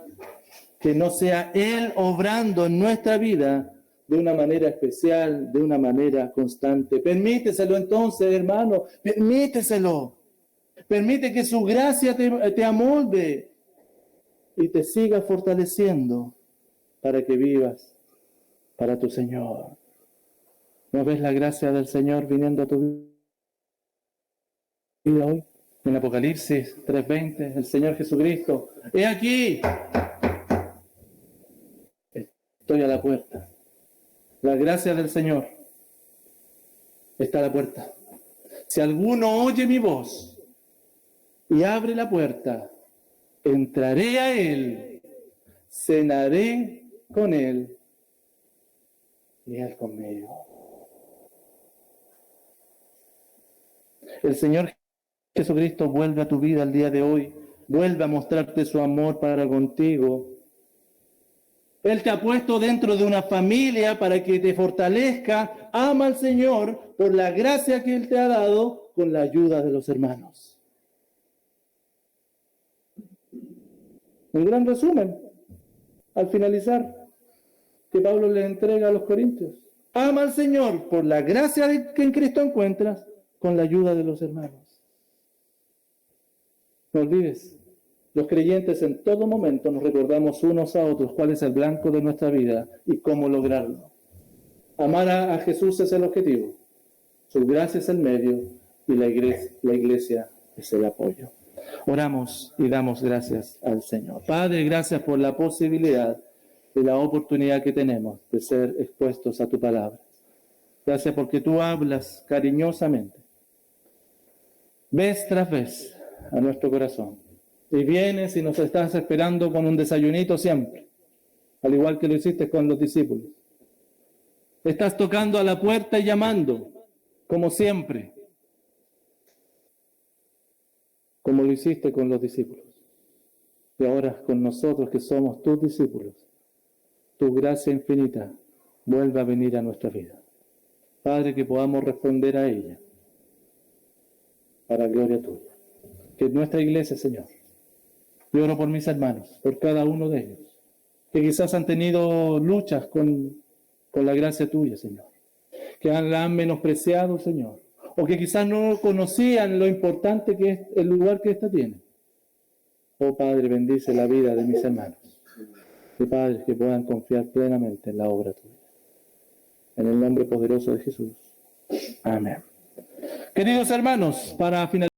[SPEAKER 1] que no sea Él obrando en nuestra vida de una manera especial, de una manera constante. Permíteselo entonces, hermano, permíteselo. Permite que su gracia te amolde y te siga fortaleciendo para que vivas para tu Señor. ¿No ves la gracia del Señor viniendo a tu vida hoy? En Apocalipsis 3:20, el Señor Jesucristo: he aquí, estoy a la puerta. La gracia del Señor está a la puerta. Si alguno oye mi voz y abre la puerta, entraré a Él, cenaré con Él y Él conmigo. El Señor Jesucristo vuelve a tu vida el día de hoy, vuelve a mostrarte su amor para contigo. Él te ha puesto dentro de una familia para que te fortalezca. Ama al Señor por la gracia que Él te ha dado con la ayuda de los hermanos. Un gran resumen, al finalizar, que Pablo le entrega a los corintios. Ama al Señor por la gracia que en Cristo encuentras con la ayuda de los hermanos. No olvides, los creyentes en todo momento nos recordamos unos a otros cuál es el blanco de nuestra vida y cómo lograrlo. Amar a Jesús es el objetivo, su gracia es el medio y la iglesia es el apoyo. Oramos y damos gracias al Señor. Padre, gracias por la posibilidad y la oportunidad que tenemos de ser expuestos a tu palabra. Gracias porque tú hablas cariñosamente, vez tras vez, a nuestro corazón. Y vienes y nos estás esperando con un desayunito siempre, al igual que lo hiciste con los discípulos. Estás tocando a la puerta y llamando, como siempre, como lo hiciste con los discípulos. Y ahora con nosotros que somos tus discípulos, tu gracia infinita vuelva a venir a nuestra vida. Padre, que podamos responder a ella para gloria tuya. Que nuestra iglesia, Señor, yo oro por mis hermanos, por cada uno de ellos, que quizás han tenido luchas con la gracia tuya, Señor, que la han menospreciado, Señor, o que quizás no conocían lo importante que es el lugar que ésta tiene. Oh Padre, bendice la vida de mis hermanos. Y Padre, que puedan confiar plenamente en la obra tuya. En el nombre poderoso de Jesús. Amén. Queridos hermanos, para finalizar.